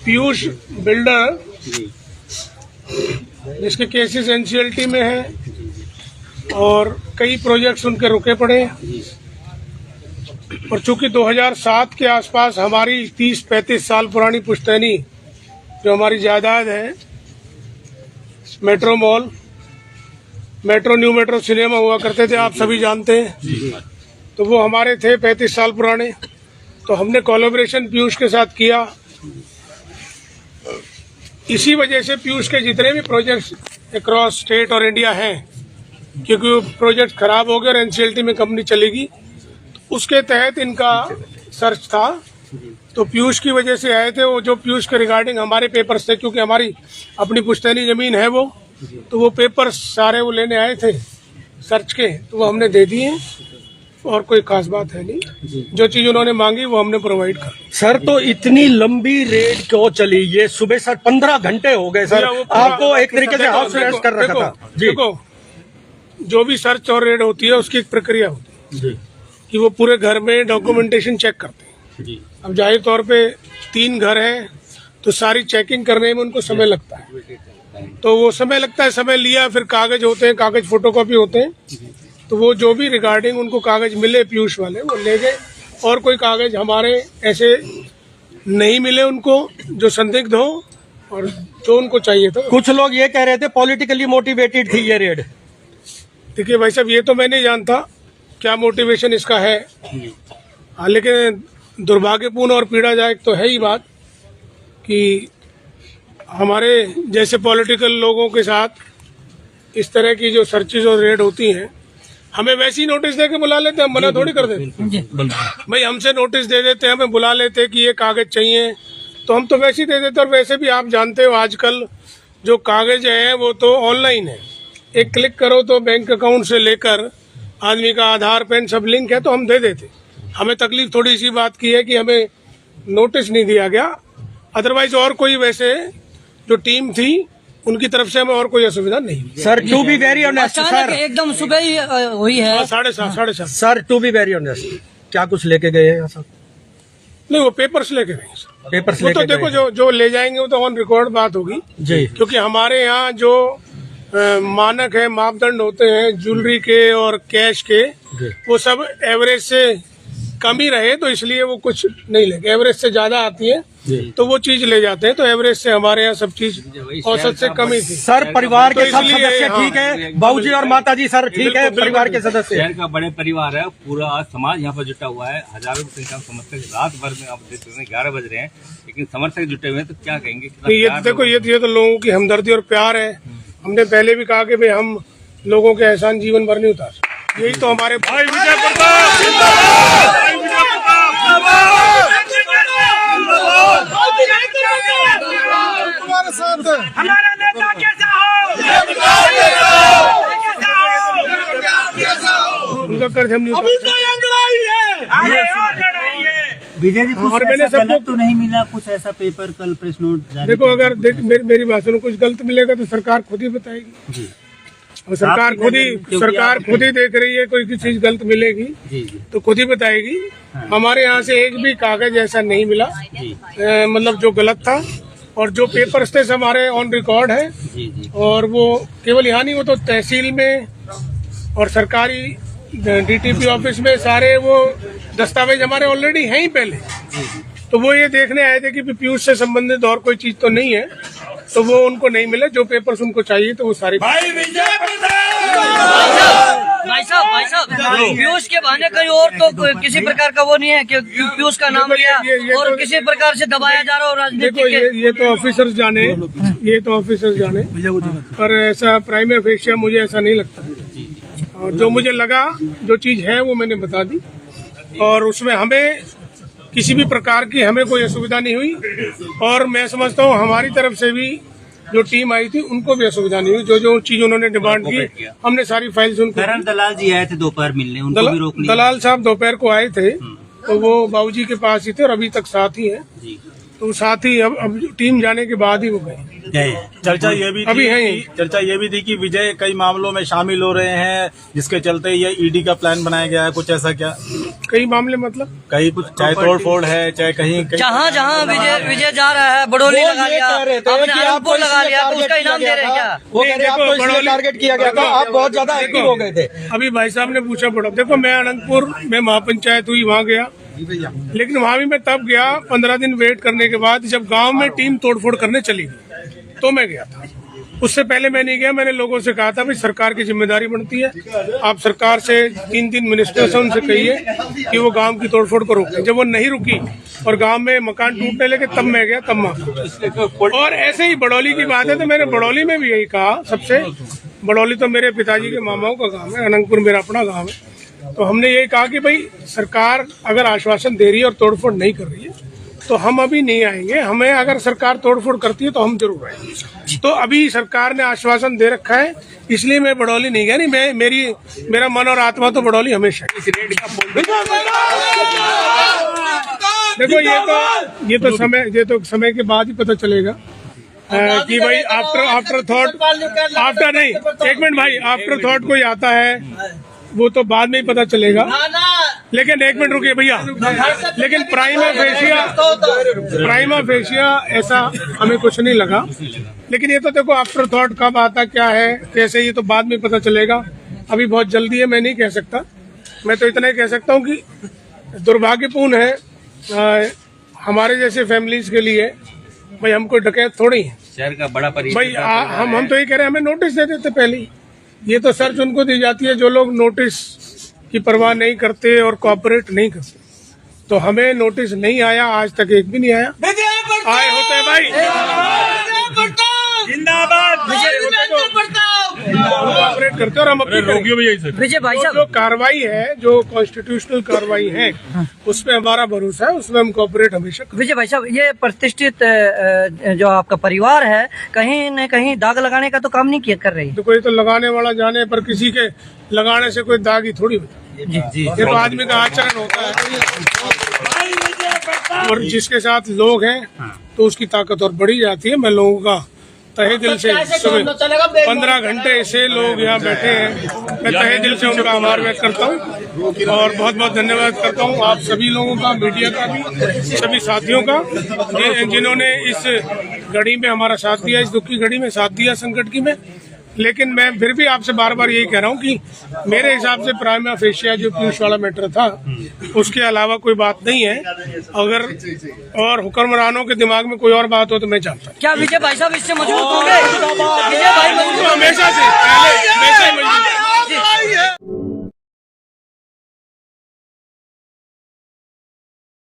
Piyush builder जिसके cases NCLT में हैं और कई प्रोजेक्ट्स उनके रुके पड़े हैं। और चूंकि 2007 के आसपास हमारी 30-35 साल पुरानी पुश्तैनी जो हमारी जायदाद है, metro mall, metro new metro cinema हुआ करते थे, आप सभी जानते हैं, तो वो हमारे थे 35 साल पुराने। तो हमने कोलैबोरेशन पीयूष के साथ किया। इसी वजह से पीयूष के जितने भी प्रोजेक्ट्स अक्रॉस स्टेट और इंडिया हैं, क्योंकि वो प्रोजेक्ट खराब हो गए और एनसीएलटी में कंपनी चलेगी, तो उसके तहत इनका सर्च था। तो पीयूष की वजह से आए थे। वो जो पीयूष के रिगार्डिंग हमारे पेपर्स थे, क्योंकि हमारी अपनी पुश्तैनी जमीन है वो, तो वो पेपर्स सारे वो लेने आए थे सर्च के, तो वो हमने दे दिए और कोई खास बात है नहीं। जो चीज उन्होंने मांगी वो हमने प्रोवाइड कर। सर, तो इतनी लंबी रेड क्यों चली? ये सुबह सर 15 घंटे हो गए सर, आपको एक तरीके से हाउस अरेस्ट कर रखा था। देखो, जो भी सर्च और रेड होती है उसकी एक प्रक्रिया होती है कि वो पूरे घर में डॉक्यूमेंटेशन चेक करते हैं। अब जाहिर तौर पे 3 घर हैं, तो सारी चेकिंग करने में उनको समय लगता है, तो वो समय लगता है। समय लिया, फिर कागज होते हैं, कागज फोटोकॉपी होते हैं, तो वो जो भी रिगार्डिंग उनको कागज मिले पीयूष वाले वो ले गए। और कोई कागज हमारे ऐसे नहीं मिले उनको जो संदिग्ध हो और जो उनको चाहिए था। कुछ लोग ये कह रहे थे पॉलिटिकली मोटिवेटेड थी ये रेड। देखिए भाई साहब, ये तो मैं नहीं जानता क्या मोटिवेशन इसका है। हाँ, लेकिन दुर्भाग्यपूर्ण और पीड़ादायक तो है ही बात कि हमारे जैसे पॉलिटिकल लोगों के साथ इस तरह की जो सर्चेज और रेड होती हैं, हमें वैसी नोटिस दे के बुला लेते, हम मना थोड़ी कर देते। भाई हमसे नोटिस दे देते, हमें बुला लेते कि ये कागज चाहिए, तो हम तो वैसे ही दे देते। और वैसे भी आप जानते हो आजकल जो कागज है वो तो ऑनलाइन है, एक क्लिक करो तो बैंक अकाउंट से लेकर आदमी का आधार पैन सब लिंक है, तो हम दे देते। हमें तकलीफ थोड़ी सी बात की है कि हमें नोटिस नहीं दिया गया, अदरवाइज और कोई वैसे जो टीम थी उनकी तरफ से हमें और कोई असुविधा नहीं। Sir, to be very honest sir, एकदम सुबह ही हुई है 7:30 sir, to be very honest, क्या कुछ लेके गए हैं सर? नहीं, वो पेपर्स लेके गए। पेपर्स वो तो देखो जो ले जाएंगे वो तो ऑन रिकॉर्ड बात होगी जी, क्योंकि हमारे यहाँ जो मानक है, मापदंड होते हैं ज्वेलरी के और कैश के, वो सब एवरेज से कम ही रहे, तो इसलिए वो कुछ नहीं लेंगे। एवरेज से ज्यादा आती है तो वो चीज ले जाते हैं, तो एवरेज से हमारे यहाँ सब चीज औसत से कम ही थी। सर, परिवार के सब इसलिए, सदस्य ठीक है, बाबूजी और माताजी सर ठीक है, परिवार के सदस्य। शहर का बड़े परिवार है, पूरा समाज यहाँ पर जुटा हुआ है, हजारों की संख्या में समर्थक रात भर में, आप देख सकते हैं 11 बज रहे हैं, लेकिन समर्थक जुटे हुए हैं, तो क्या कहेंगे? ये देखो, ये तो लोगों की हमदर्दी और प्यार है। हमने पहले भी कहा कि भाई हम लोगों के एहसान जीवन भर नहीं उतार, यही तो हमारे भाई विजय प्रताप तुम्हारे साथ है। हमारा नेता कैसा हो, उनका कर्ज हम नहीं उतार। विजय जी, कुछ और मैंने ऐसा सबको गलत तो नहीं मिला? कुछ ऐसा पेपर कल प्रेस नोट जारी? देखो, अगर मेरी बात सुनो, कुछ गलत मिलेगा तो सरकार खुद ही बताएगी जी। और सरकार खुद ही देख रही है, कोई भी चीज गलत मिलेगी जी तो खुद ही बताएगी। हमारे यहाँ से एक भी कागज ऐसा नहीं मिला मतलब जो गलत था, और जो पेपर्स थे सब हमारे ऑन रिकॉर्ड है। और वो केवल यहाँ नहीं, वो तो तहसील में और सरकारी डीटीपी ऑफिस में सारे वो दस्तावेज हमारे ऑलरेडी हैं ही पहले। तो वो ये देखने आए थे कि पीयूष से संबंधित और कोई चीज तो नहीं है, तो वो उनको नहीं मिले। जो पेपर्स उनको चाहिए तो वो सारी भाई साहब पीयूष के बहाने कहीं और तो किसी प्रकार का वो नहीं है कि पीयूष का नाम लिया और किसी प्रकार से दबाया जा रहा हो राजनीति। देखो, ये तो ऑफिसर्स जाने, पर ऐसा प्राइमरी फेशिया मुझे ऐसा नहीं लगता। और जो मुझे लगा, जो चीज है वो मैंने बता दी, और उसमें हमें किसी भी प्रकार की हमें कोई असुविधा नहीं हुई। और मैं समझता हूँ हमारी तरफ से भी जो टीम आई थी उनको भी असुविधा नहीं हुई। जो चीज उन्होंने डिमांड की हमने सारी फाइल्स उनको। दलाल जी आए थे दोपहर मिलने, उनको भी रोक लिया। दलाल साहब दोपहर को आए थे, तो वो बाबूजी के पास ही थे और अभी तक साथ ही हैं, तो साथ ही अब टीम जाने के बाद ही वो गए। चर्चा ये भी अभी थी है कि चर्चा ये भी थी कि विजय कई मामलों में शामिल हो रहे हैं, जिसके चलते ये ईडी का प्लान बनाया गया है। कुछ ऐसा क्या? कई मामले मतलब कहीं कुछ चाहे तोड़ फोड़ है, चाहे कहीं जहाँ जहाँ विजय जा रहा है, बड़ौली लगा लिया, आपने अनंतपुर लगा लिया, तो उसका इनाम दे रहे हैं क्या? वो कह रहे हैं आपको इसलिए टारगेट किया गया था, आप बहुत ज्यादा एक्टिव हो गए थे। अभी भाई साहब ने पूछा पड़ा, देखो मैं अनंतपुर में महापंचायत हुई वहाँ गया, लेकिन वहाँ भी मैं तब गया 15 दिन वेट करने के बाद, जब गांव में टीम तोड़फोड़ करने चली गई तो मैं गया था। उससे पहले मैं नहीं गया। मैंने लोगों से कहा था भाई सरकार की जिम्मेदारी बनती है, आप सरकार से 3 मिनिस्टर से उनसे कहिए कि वो गांव की तोड़फोड़ को रोकें। जब वो नहीं रुकी और गांव में मकान टूटने लगे तब मैं गया, तब वहाँ। और ऐसे ही बड़ौली की बात है तो मैंने बड़ौली में भी यही कहा सबसे। बड़ौली तो मेरे पिताजी के मामाओं का गाँव है, अनंतपुर मेरा अपना गाँव है। तो हमने ये कहा कि भाई सरकार अगर आश्वासन दे रही है और तोड़फोड़ नहीं कर रही है तो हम अभी नहीं आएंगे। हमें अगर सरकार तोड़फोड़ करती है तो हम जरूर आएंगे। तो अभी सरकार ने आश्वासन दे रखा है, इसलिए मैं बड़ौली नहीं गया। नहीं, मेरा मन और आत्मा तो बड़ौली हमेशा। देखो ये तो समय के बाद ही पता चलेगा कि भाई आफ्टर थॉट कोई आता है वो तो बाद में ही पता चलेगा। लेकिन एक मिनट रुकिए भैया, लेकिन प्राइमा फेशिया ऐसा हमें कुछ नहीं लगा। लेकिन ये तो देखो आफ्टर थॉट कब आता क्या है कैसे, ये तो बाद में पता चलेगा। अभी बहुत जल्दी है, मैं नहीं कह सकता। मैं तो इतना ही कह सकता हूँ कि दुर्भाग्यपूर्ण है हमारे जैसे फैमिलीज के लिए। भाई हम कोई डकैत थोड़ी है शहर का बड़ा परिवार। भाई हम तो ये कह रहे हैं हमें नोटिस दे देते पहले ही। ये तो सर्च उनको दी जाती है जो लोग नोटिस की परवाह नहीं करते और कोऑपरेट नहीं करते। तो हमें नोटिस नहीं आया, आज तक एक भी नहीं आया। आए होते हैं भाई, जिंदाबाद कोऑपरेट करते और हम अपनी विजय भाई साहब, जो कार्रवाई है, जो कॉन्स्टिट्यूशनल कार्रवाई है, उसमें हमारा भरोसा है, उसमें हम कोऑपरेट हमेशा। विजय भाई साहब, ये प्रतिष्ठित जो आपका परिवार है कहीं न कहीं दाग लगाने का तो काम नहीं कर रही। तो कोई तो लगाने वाला जाने, पर किसी के लगाने से कोई दाग ही थोड़ी होता है। ये तो आदमी का आचरण होता है और जिसके साथ लोग हैं तो उसकी ताकत और बढ़ी जाती है। मैं लोगों का तहे दिल से 15 घंटे से लोग यहाँ बैठे हैं, मैं तहे दिल से उनका आभार व्यक्त करता हूँ और बहुत बहुत धन्यवाद करता हूँ आप सभी लोगों का, मीडिया का भी, सभी साथियों का जिन्होंने इस घड़ी में हमारा साथ दिया, इस दुख की घड़ी में साथ दिया, संकट की में। लेकिन मैं फिर भी आपसे बार बार यही कह रहा हूँ कि मेरे हिसाब से प्राइमा फेशिया जो पीयूष वाला मैटर था उसके अलावा कोई बात नहीं है। अगर और हुक्मरानों के दिमाग में कोई और बात हो तो मैं जानता हूँ। क्या विजय भाई साहब इससे मजबूत होंगे? विजय भाई हमेशा से पहले हमेशा ही मजबूत